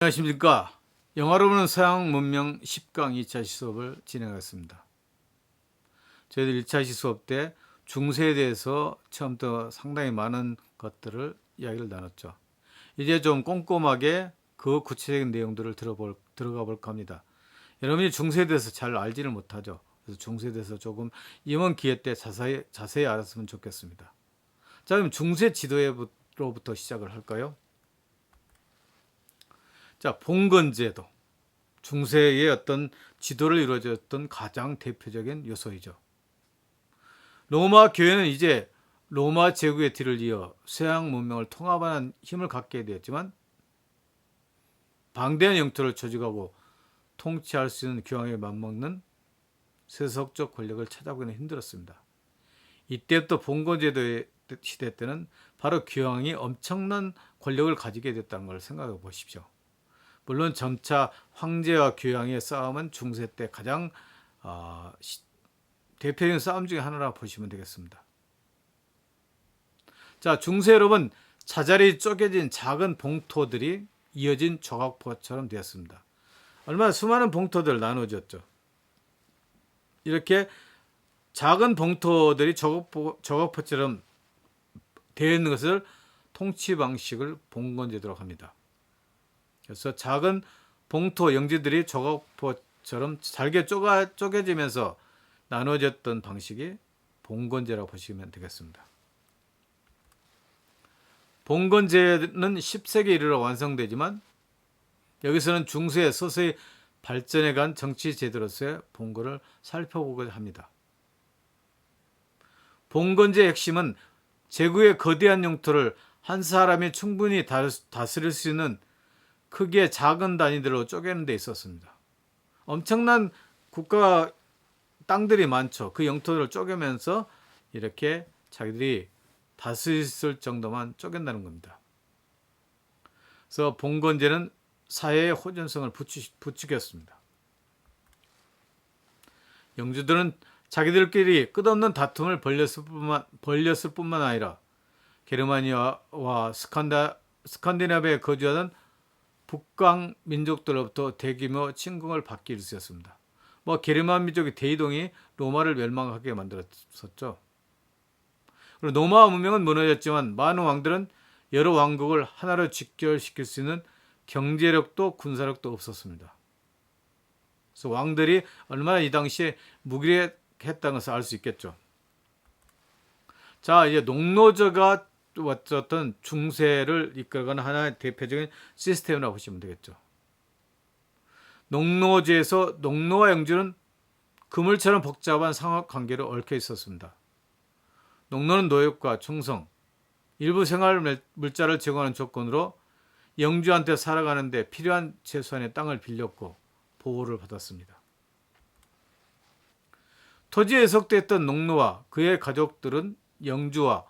안녕하십니까. 영화로 보는 서양 문명 10강 2차 시수업을 진행하겠습니다. 저희들 1차 시수업 때 중세에 대해서 처음부터 상당히 많은 것들을 이야기를 나눴죠. 이제 좀 꼼꼼하게 그 구체적인 내용들을 들어가 볼까 합니다. 여러분이 중세에 대해서 잘 알지를 못하죠. 그래서 중세에 대해서 조금 이번 기회 때 자세히 알았으면 좋겠습니다. 자, 그럼 중세 지도로부터 시작을 할까요? 자, 봉건제도. 중세의 어떤 지도를 이루어졌던 가장 대표적인 요소이죠. 로마 교회는 이제 로마 제국의 뒤를 이어 서양 문명을 통합하는 힘을 갖게 되었지만 방대한 영토를 조직하고 통치할 수 있는 교황에 맞먹는 세속적 권력을 찾아보기는 힘들었습니다. 이때부터 봉건제도 시대 때는 바로 교황이 엄청난 권력을 가지게 됐다는 걸 생각해 보십시오. 물론 점차 황제와 교황의 싸움은 중세 때 가장 대표적인 싸움 중에 하나라 보시면 되겠습니다. 자, 중세 유럽은 자잘이 쪼개진 작은 봉토들이 이어진 조각포처럼 되었습니다. 얼마나 수많은 봉토들 나누어졌죠. 이렇게 작은 봉토들이 조각포처럼 되어 있는 것을 통치 방식을 봉건제도라고 합니다. 그래서 작은 봉토 영지들이 조각포처럼 잘게 쪼개지면서 나눠졌던 방식이 봉건제라고 보시면 되겠습니다. 봉건제는 10세기 이르러 완성되지만 여기서는 중세에 서서히 발전해간 정치 제도로서의 봉건을 살펴보고자 합니다. 봉건제의 핵심은 제국의 거대한 영토를 한 사람이 충분히 다스릴 수 있는 크기의 작은 단위들로 쪼개는 데 있었습니다. 엄청난 국가 땅들이 많죠. 그 영토를 쪼개면서 이렇게 자기들이 다스릴 정도만 쪼갠다는 겁니다. 그래서 봉건제는 사회의 호전성을 부추겼습니다. 영주들은 자기들끼리 끝없는 다툼을 벌였을 뿐만 아니라 게르마니아와 스칸디나비아에 거주하던 북강 민족들로부터 대규모 침공을 받기 일쑤였습니다. 게르만 민족의 대이동이 로마를 멸망하게 만들었었죠. 그리고 로마 문명은 무너졌지만 많은 왕들은 여러 왕국을 하나로 직결시킬 수 있는 경제력도 군사력도 없었습니다. 그래서 왕들이 얼마나 이 당시에 무기력했다는 것을 알 수 있겠죠. 자, 이제 농노제가 어떤 중세를 이끌어가는 하나의 대표적인 시스템이라고 보시면 되겠죠. 농노제에서 농노와 영주는 그물처럼 복잡한 상호관계로 얽혀 있었습니다. 농노는 노역과 충성, 일부 생활 물자를 제공하는 조건으로 영주한테 살아가는 데 필요한 최소한의 땅을 빌렸고 보호를 받았습니다. 토지에 속되었던 농노와 그의 가족들은 영주와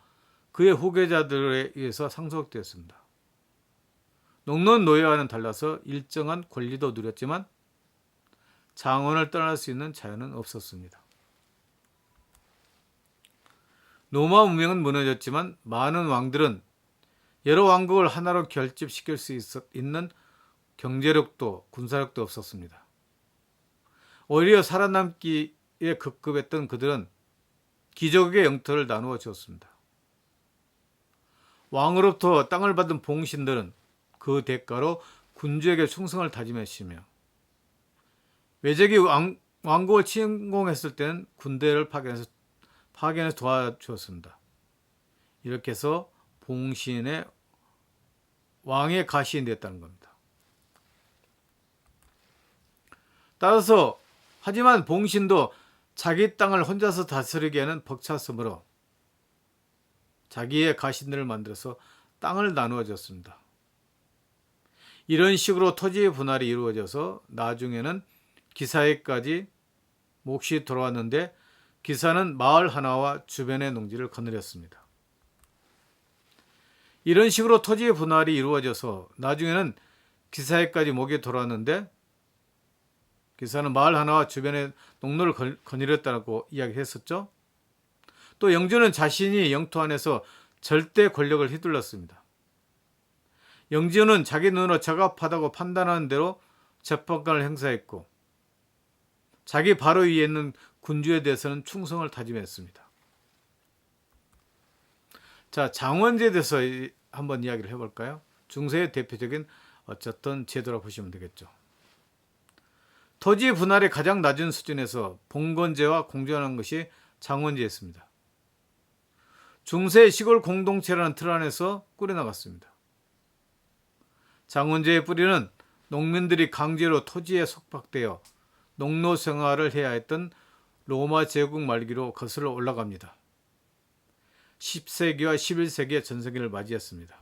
그의 후계자들에 의해서 상속되었습니다. 농노는 노예와는 달라서 일정한 권리도 누렸지만 장원을 떠날 수 있는 자유는 없었습니다. 로마 문명은 무너졌지만 많은 왕들은 여러 왕국을 하나로 결집시킬 수 있는 경제력도 군사력도 없었습니다. 오히려 살아남기에 급급했던 그들은 귀족의 영토를 나누어 주었습니다. 왕으로부터 땅을 받은 봉신들은 그 대가로 군주에게 충성을 다짐했으며 외적이 왕국을 침공했을 때는 군대를 파견해서 도와주었습니다. 이렇게 해서 봉신의 왕의 가시인 됐다는 겁니다. 따라서 하지만 봉신도 자기 땅을 혼자서 다스리기에는 벅찼으므로 자기의 가신들을 만들어서 땅을 나누어 줬습니다. 이런 식으로 토지의 분할이 이루어져서 나중에는 기사에까지 몫이 돌아왔는데 기사는 마을 하나와 주변의 농지를 거느렸습니다. 이런 식으로 토지의 분할이 이루어져서 나중에는 기사에까지 몫이 돌아왔는데 기사는 마을 하나와 주변의 농로를 거느렸다고 이야기했었죠. 또 영주는 자신이 영토 안에서 절대 권력을 휘둘렀습니다. 영지은은 자기 눈으로 적합하다고 판단하는 대로 재판관을 행사했고 자기 바로 위에 있는 군주에 대해서는 충성을 다짐했습니다. 자, 장원제에 대해서 한번 이야기를 해볼까요? 중세의 대표적인 어쨌든 제도라고 보시면 되겠죠. 토지 분할의 가장 낮은 수준에서 봉건제와 공존하는 것이 장원제였습니다. 중세의 시골 공동체라는 틀 안에서 꾸려나갔습니다. 장원제의 뿌리는 농민들이 강제로 토지에 속박되어 농노 생활을 해야 했던 로마 제국 말기로 거슬러 올라갑니다. 10세기와 11세기의 전성기를 맞이했습니다.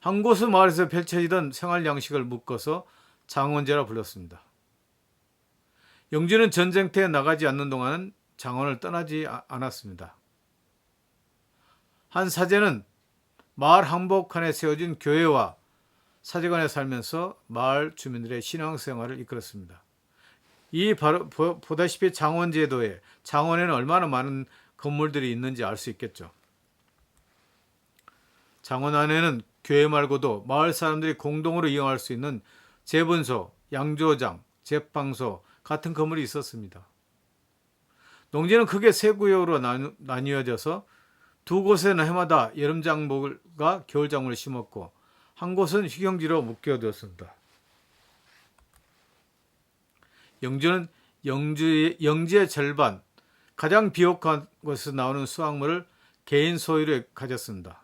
한 곳의 마을에서 펼쳐지던 생활 양식을 묶어서 장원제라 불렀습니다. 영주는 전쟁터에 나가지 않는 동안은 장원을 떠나지 않았습니다. 한 사제는 마을 한복판에 세워진 교회와 사제관에 살면서 마을 주민들의 신앙생활을 이끌었습니다. 이 바로 보다시피 장원제도에 장원에는 얼마나 많은 건물들이 있는지 알 수 있겠죠. 장원 안에는 교회 말고도 마을 사람들이 공동으로 이용할 수 있는 제분소, 양조장, 제빵소 같은 건물이 있었습니다. 농지는 크게 세 구역으로 나뉘어져서 두 곳에는 해마다 여름작물과 겨울작물을 심었고 한 곳은 휴경지로 묶여두었습니다. 영주는 영지의 절반, 가장 비옥한 곳에서 나오는 수확물을 개인 소유로 가졌습니다.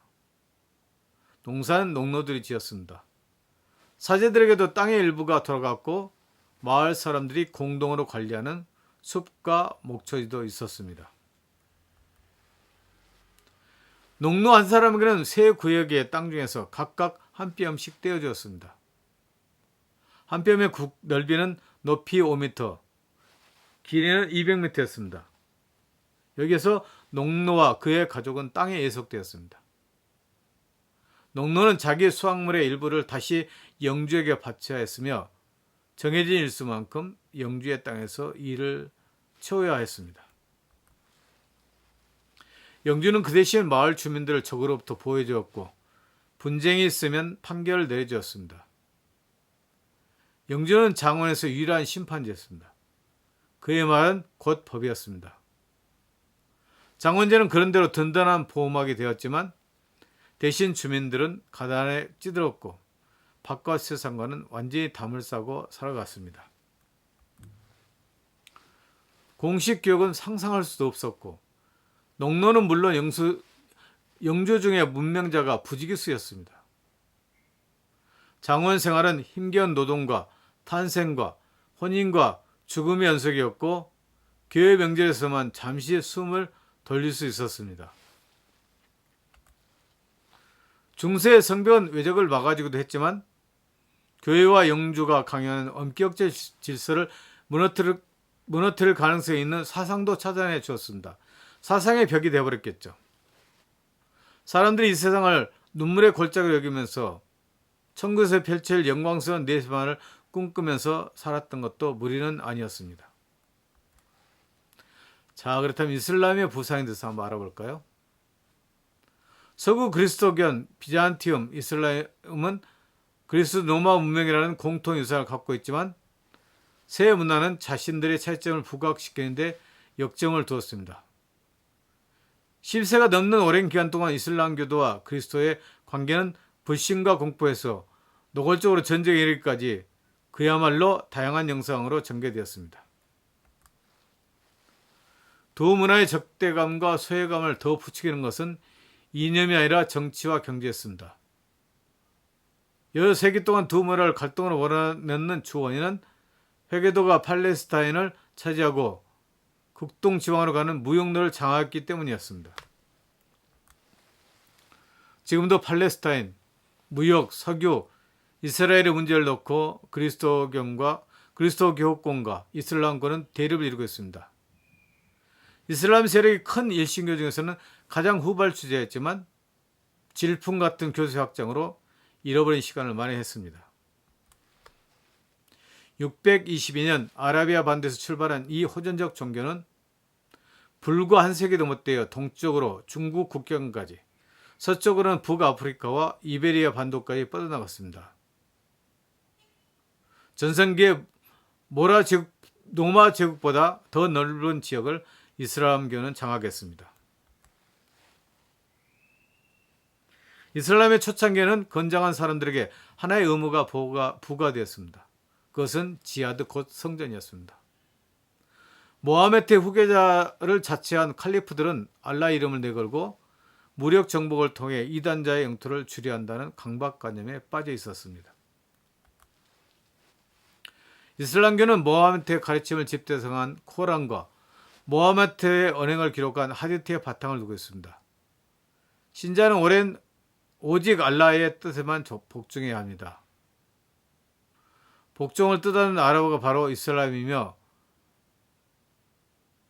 농사는 농노들이 지었습니다. 사제들에게도 땅의 일부가 돌아갔고 마을 사람들이 공동으로 관리하는 숲과 목초지도 있었습니다. 농노 한 사람에게는 세 구역의 땅 중에서 각각 한 뼘씩 떼어주었습니다. 한 뼘의 넓이는 높이 5m, 길이는 200m였습니다. 여기에서 농노와 그의 가족은 땅에 예속되었습니다. 농노는 자기 수확물의 일부를 다시 영주에게 바쳐야 했으며 정해진 일수만큼 영주의 땅에서 일을 채워야 했습니다. 영주는 그 대신 마을 주민들을 적으로부터 보호해주었고 분쟁이 있으면 판결을 내려주었습니다. 영주는 장원에서 유일한 심판지였습니다. 그의 말은 곧 법이었습니다. 장원제는 그런대로 든든한 보호막이 되었지만 대신 주민들은 가난에 찌들었고 바깥 세상과는 완전히 담을 싸고 살아갔습니다. 공식 교육은 상상할 수도 없었고 농노는 물론 영주 중에 문명자가 부지기수였습니다. 장원 생활은 힘겨운 노동과 탄생과 혼인과 죽음의 연속이었고 교회 명절에서만 잠시 숨을 돌릴 수 있었습니다. 중세의 성벽은 외적을 막아주기도 했지만 교회와 영주가 강요하는 엄격제 질서를 무너뜨릴 가능성이 있는 사상도 찾아내 주었습니다. 사상의 벽이 되어버렸겠죠. 사람들이 이 세상을 눈물의 골짜기로 여기면서 천국에서 펼칠 영광스러운 내세만을 꿈꾸면서 살았던 것도 무리는 아니었습니다. 자, 그렇다면 이슬람의 부상에 대해서 한번 알아볼까요? 서구 그리스도교는 비잔티움, 이슬람은 그리스 로마 문명이라는 공통 유산을 갖고 있지만 세 문화는 자신들의 차이점을 부각시키는데 역점을 두었습니다. 10세가 넘는 오랜 기간 동안 이슬람교도와 그리스도의 관계는 불신과 공포에서 노골적으로 전쟁에 이르기까지 그야말로 다양한 영상으로 전개되었습니다. 두 문화의 적대감과 소외감을 더 부추기는 것은 이념이 아니라 정치와 경제였습니다. 여러 세기 동안 두 문화를 갈등으로 몰아넣는 주 원인은 회계도가 팔레스타인을 차지하고 극동 지방으로 가는 무역로를 장악했기 때문이었습니다. 지금도 팔레스타인, 무역, 석유, 이스라엘의 문제를 놓고 그리스도교권과 이슬람권은 대립을 이루고 있습니다. 이슬람 세력이 큰 일신교 중에서는 가장 후발주자였지만 질풍 같은 교수 확장으로 잃어버린 시간을 만회했습니다. 622년 아라비아 반도에서 출발한 이 호전적 종교는 불과 한 세기도 못 되어 동쪽으로 중국 국경까지 서쪽으로는 북아프리카와 이베리아 반도까지 뻗어나갔습니다. 전성기의 노마 제국보다 더 넓은 지역을 이슬람교는 장악했습니다. 이슬람의 초창기에는 건장한 사람들에게 하나의 의무가 부과되었습니다. 그것은 지하드 곧 성전이었습니다. 모하메트의 후계자를 자처한 칼리프들은 알라 이름을 내걸고 무력 정복을 통해 이단자의 영토를 줄여한다는 강박관념에 빠져 있었습니다. 이슬람교는 모하메트의 가르침을 집대성한 코란과 모하메트의 언행을 기록한 하디트의 바탕을 두고 있습니다. 신자는 오직 알라의 뜻에만 복종해야 합니다. 복종을 뜻하는 아랍어가 바로 이슬람이며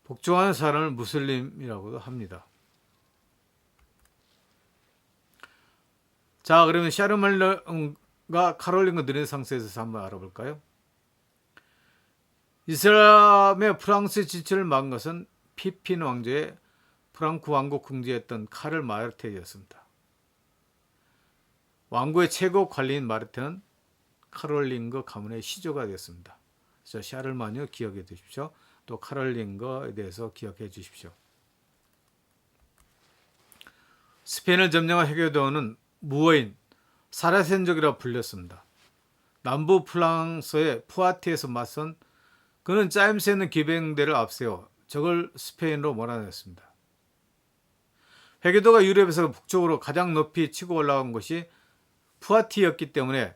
복종하는 사람을 무슬림이라고도 합니다. 자, 그러면 샤르말르가 카롤링거 르네상스에 대해서 한번 알아볼까요? 이슬람의 프랑스 진출을 막은 것은 피핀 왕조의 프랑크 왕국 궁지였던 카를 마르테였습니다. 왕국의 최고 관리인 마르테는 카롤링거 가문의 시조가 되었습니다. 그래서 샤를마뉴 기억해 두십시오. 또 카롤링거에 대해서 기억해 주십시오. 스페인을 점령한 헤게도어는 무어인 사라센족이라 불렸습니다. 남부 프랑스의 푸아티에서 맞선 그는 짜임새 있는 기병대를 앞세워 적을 스페인으로 몰아냈습니다. 헤게도가 유럽에서 북쪽으로 가장 높이 치고 올라간 곳이 푸아티였기 때문에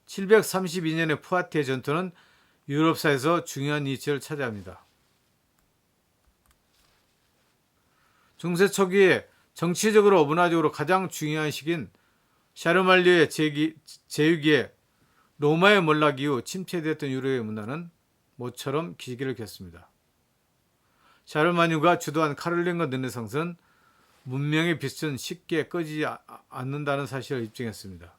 732년의 푸아티의 전투는 유럽사에서 중요한 위치를 차지합니다. 중세 초기에 정치적으로 문화적으로 가장 중요한 시기인 샤르말리의 제위기에 로마의 몰락 이후 침체되었던 유럽의 문화는 모처럼 기기를 켰습니다. 샤르마뉴가 주도한 카롤링거 르네상스는 문명의 빛은 쉽게 꺼지지 않는다는 사실을 입증했습니다.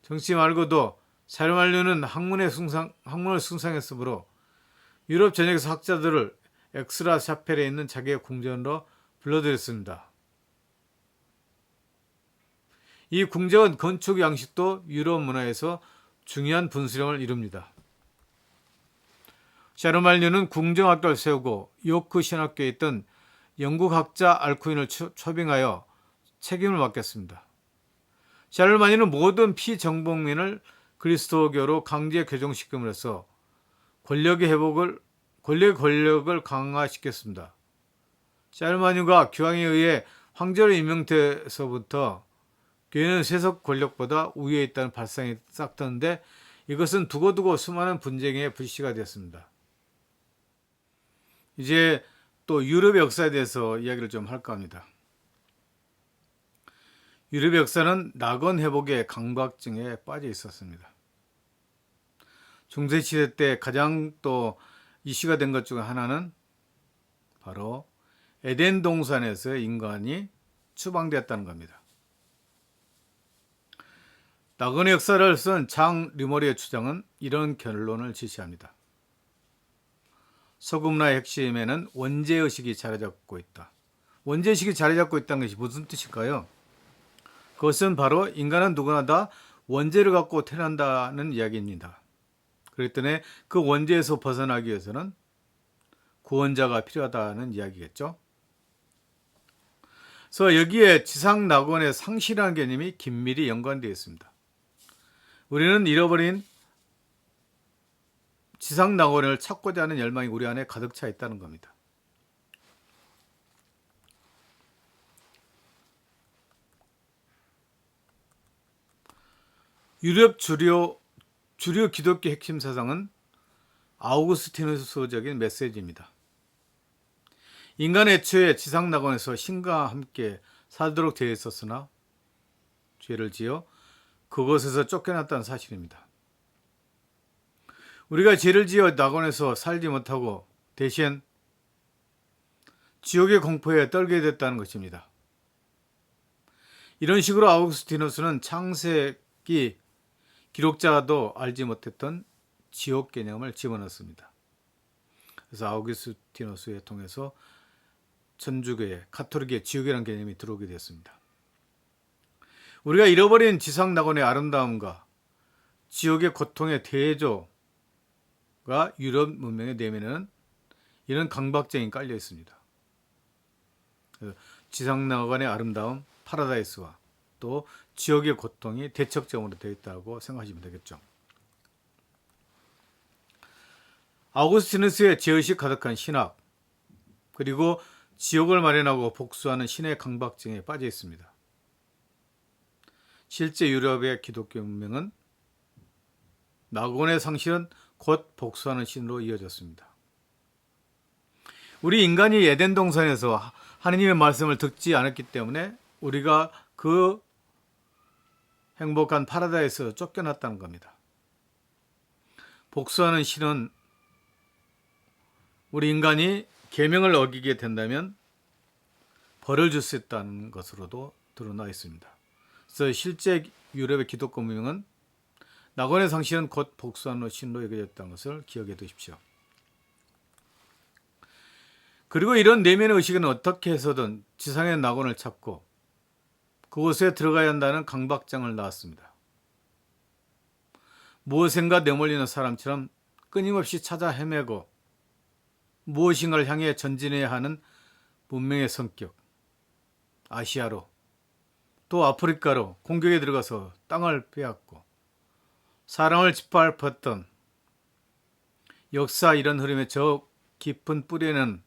정치 말고도 샤르말뉴는 학문을 숭상했으므로 유럽 전역에서 학자들을 엑스라 샤펠에 있는 자기의 궁전으로 불러들였습니다. 이 궁전 건축 양식도 유럽 문화에서 중요한 분수령을 이룹니다. 샤르말뉴는 궁정학교를 세우고 요크 신학교에 있던 영국 학자 알쿠인을 초빙하여 책임을 맡겼습니다. 샤르말뉴는 모든 피정복민을 그리스도교로 강제 교정시킴으로써 권력의 강화시켰습니다. 샤르말뉴가 교황에 의해 황제로 임명돼서부터 교회는 세속 권력보다 우위에 있다는 발상이 싹트는데 이것은 두고두고 수많은 분쟁의 불씨가 되었습니다. 이제 또 유럽의 역사에 대해서 이야기를 좀 할까 합니다. 유럽의 역사는 낙원 회복의 강박증에 빠져 있었습니다. 중세시대 때 가장 또 이슈가 된 것 중 하나는 바로 에덴 동산에서 인간이 추방되었다는 겁니다. 낙원의 역사를 쓴 장 르모리의 주장은 이런 결론을 제시합니다. 서구문화의 핵심에는 원죄의식이 자리잡고 있다. 원죄의식이 자리잡고 있다는 것이 무슨 뜻일까요? 그것은 바로 인간은 누구나 다 원죄를 갖고 태어난다는 이야기입니다. 그렇기 때문에 그 원죄에서 벗어나기 위해서는 구원자가 필요하다는 이야기겠죠. 그래서 여기에 지상낙원의 상실이라는 개념이 긴밀히 연관되어 있습니다. 우리는 잃어버린 지상낙원을 찾고자 하는 열망이 우리 안에 가득 차 있다는 겁니다. 유럽 주류 기독교 핵심 사상은 아우구스티누스적인 메시지입니다. 인간은 애초에 지상낙원에서 신과 함께 살도록 되어 있었으나 죄를 지어 그곳에서 쫓겨났다는 사실입니다. 우리가 죄를 지어 낙원에서 살지 못하고 대신 지옥의 공포에 떨게 됐다는 것입니다. 이런 식으로 아우구스티누스는 창세기 기록자도 알지 못했던 지옥 개념을 집어넣습니다. 그래서 아우구스티누스에 통해서 천주교회, 가톨릭의 지옥이라는 개념이 들어오게 되었습니다. 우리가 잃어버린 지상 낙원의 아름다움과 지옥의 고통의 대조가 유럽 문명의 내면에는 이런 강박증이 깔려 있습니다. 지상 낙원의 아름다움, 파라다이스와 또 지옥의 고통이 대척점으로 되어 있다고 생각하시면 되겠죠. 아우구스티누스의 죄의식 가득한 신학, 그리고 지옥을 마련하고 복수하는 신의 강박증에 빠져 있습니다. 실제 유럽의 기독교 문명은 낙원의 상실은 곧 복수하는 신으로 이어졌습니다. 우리 인간이 에덴 동산에서 하느님의 말씀을 듣지 않았기 때문에 우리가 그 행복한 파라다이스에서 쫓겨났다는 겁니다. 복수하는 신은 우리 인간이 계명을 어기게 된다면 벌을 줄 수 있다는 것으로도 드러나 있습니다. 그래서 실제 유럽의 기독교 문명은 낙원의 상실은 곧 복수하는 신으로 여겨졌다는 것을 기억해 두십시오. 그리고 이런 내면의 의식은 어떻게 해서든 지상의 낙원을 찾고 그곳에 들어가야 한다는 강박장을 낳았습니다. 무엇인가 내몰리는 사람처럼 끊임없이 찾아 헤매고 무엇인가를 향해 전진해야 하는 문명의 성격, 아시아로 또 아프리카로 공격에 들어가서 땅을 빼앗고 사람을 짓밟았던 역사 이런 흐름의 저 깊은 뿌리에는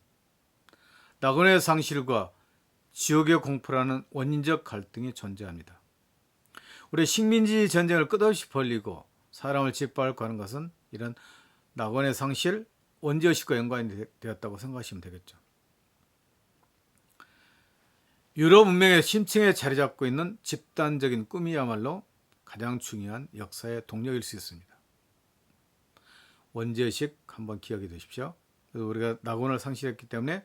낙원의 상실과 지옥의 공포라는 원인적 갈등이 존재합니다. 우리 식민지 전쟁을 끝없이 벌리고 사람을 짓밟고 하는 것은 이런 낙원의 상실, 원죄의식과 연관이 되었다고 생각하시면 되겠죠. 유럽 문명의 심층에 자리 잡고 있는 집단적인 꿈이야말로 가장 중요한 역사의 동력일 수 있습니다. 원죄의식 한번 기억해 두십시오. 그래서 우리가 낙원을 상실했기 때문에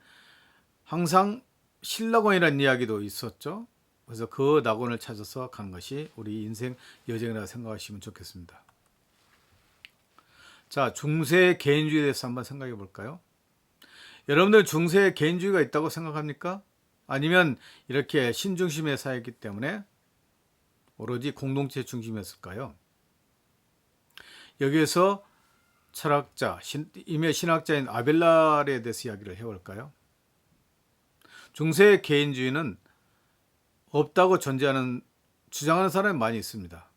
항상 신낙원이라는 이야기도 있었죠. 그래서 그 낙원을 찾아서 가는 것이 우리 인생 여정이라고 생각하시면 좋겠습니다. 자, 중세 개인주의에 대해서 한번 생각해 볼까요? 여러분들 중세 개인주의가 있다고 생각합니까? 아니면 이렇게 신중심의 사회이기 때문에 오로지 공동체 중심이었을까요? 여기에서 철학자, 임의 신학자인 아벨라르에 대해서 이야기를 해볼까요? 중세 개인주의는 없다고 주장하는 사람이 많이 있습니다.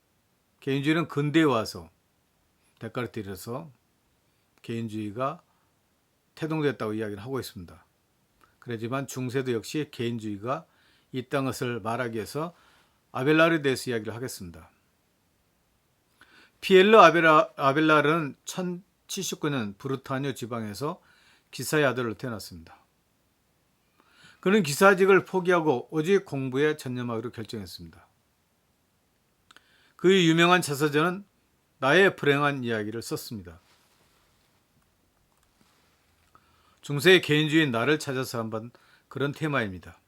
개인주의는 근대에 와서 대가를 들여서 개인주의가 태동됐다고 이야기를 하고 있습니다. 그렇지만 중세도 역시 개인주의가 있다는 것을 말하기 위해서 아벨라르에 대해서 이야기를 하겠습니다. 피에르 아벨라르는 1079년 브르타뉴 지방에서 기사의 아들로 태어났습니다. 그는 기사직을 포기하고 오직 공부에 전념하기로 결정했습니다. 그의 유명한 자서전은 나의 불행한 이야기를 썼습니다. 중세의 개인주의인 나를 찾아서 한번 그런 테마입니다.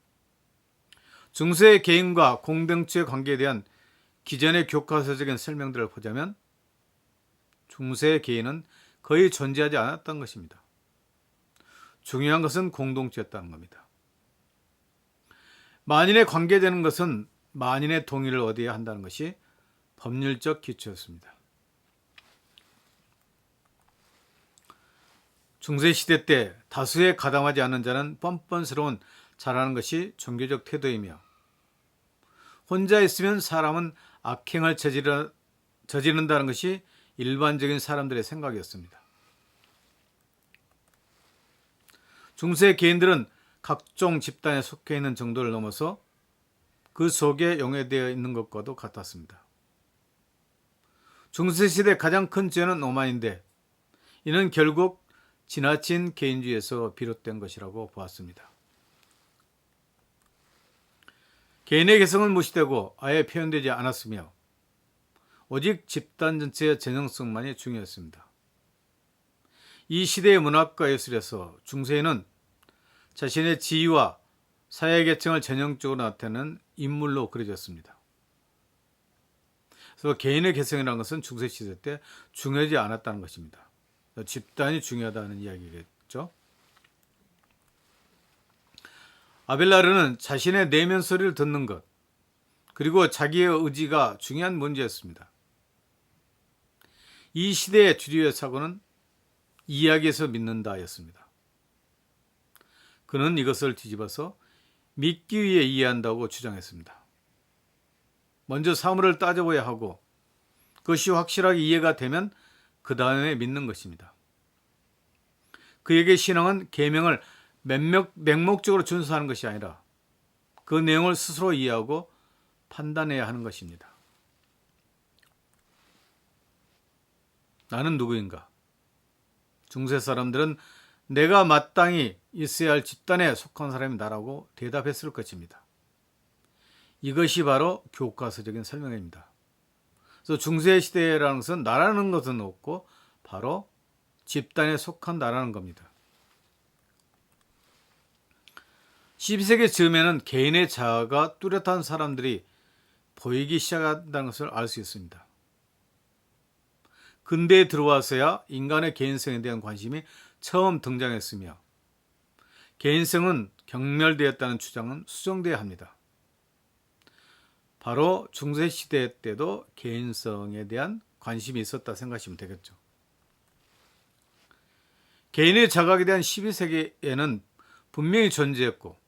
중세의 개인과 공동체의 관계에 대한 기존의 교과서적인 설명들을 보자면 중세의 개인은 거의 존재하지 않았던 것입니다. 중요한 것은 공동체였다는 겁니다. 만인에 관계되는 것은 만인의 동의를 얻어야 한다는 것이 법률적 기초였습니다. 중세시대 때 다수에 가담하지 않는 자는 뻔뻔스러운 자라는 것이 종교적 태도이며 혼자 있으면 사람은 악행을 저지른다는 것이 일반적인 사람들의 생각이었습니다. 중세 개인들은 각종 집단에 속해 있는 정도를 넘어서 그 속에 용해되어 있는 것과도 같았습니다. 중세시대 가장 큰 죄는 오만인데 이는 결국 지나친 개인주의에서 비롯된 것이라고 보았습니다. 개인의 개성은 무시되고 아예 표현되지 않았으며 오직 집단 전체의 전형성만이 중요했습니다. 이 시대의 문학과 예술에서 중세에는 자신의 지위와 사회계층을 전형적으로 나타내는 인물로 그려졌습니다. 그래서 개인의 개성이라는 것은 중세시대 때 중요하지 않았다는 것입니다. 집단이 중요하다는 이야기겠죠. 아벨라르는 자신의 내면 소리를 듣는 것, 그리고 자기의 의지가 중요한 문제였습니다. 이 시대의 주류의 사고는 이야기에서 믿는다였습니다. 그는 이것을 뒤집어서 믿기 위해 이해한다고 주장했습니다. 먼저 사물을 따져봐야 하고 그것이 확실하게 이해가 되면 그 다음에 믿는 것입니다. 그에게 신앙은 계명을 맹목적으로 준수하는 것이 아니라 그 내용을 스스로 이해하고 판단해야 하는 것입니다. 나는 누구인가? 중세 사람들은 내가 마땅히 있어야 할 집단에 속한 사람이 나라고 대답했을 것입니다. 이것이 바로 교과서적인 설명입니다. 그래서 중세 시대라는 것은 나라는 것은 없고 바로 집단에 속한 나라는 겁니다. 12세기 즈음에는 개인의 자아가 뚜렷한 사람들이 보이기 시작한다는 것을 알 수 있습니다. 근대에 들어와서야 인간의 개인성에 대한 관심이 처음 등장했으며 개인성은 경멸되었다는 주장은 수정돼야 합니다. 바로 중세시대 때도 개인성에 대한 관심이 있었다 생각하시면 되겠죠. 개인의 자각에 대한 12세기에는 분명히 존재했고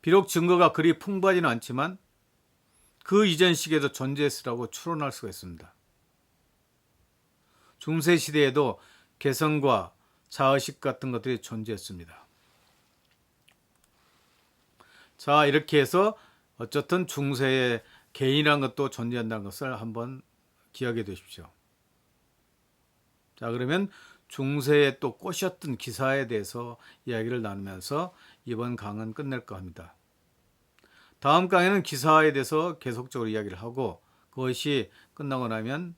비록 증거가 그리 풍부하지는 않지만 그 이전 시기에도 존재했으라고 추론할 수가 있습니다. 중세시대에도 개성과 자의식 같은 것들이 존재했습니다. 자, 이렇게 해서 어쨌든 중세에 개인이라는 것도 존재한다는 것을 한번 기억해 두십시오. 자, 그러면 중세에 또 꼬셨던 기사에 대해서 이야기를 나누면서 이번 강은 끝낼까 합니다. 다음 강에는 기사에 대해서 계속적으로 이야기를 하고 그것이 끝나고 나면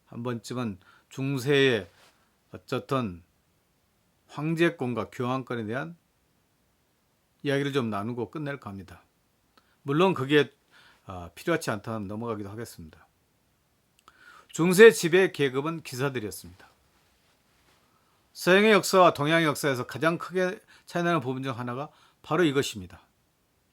한 번쯤은 중세의 어쨌든 황제권과 교황권에 대한 이야기를 좀 나누고 끝낼까 합니다. 물론 그게 필요하지 않다면 넘어가기도 하겠습니다. 중세 지배 계급은 기사들이었습니다. 서양의 역사와 동양의 역사에서 가장 크게 차이나는 부분 중 하나가 바로 이것입니다.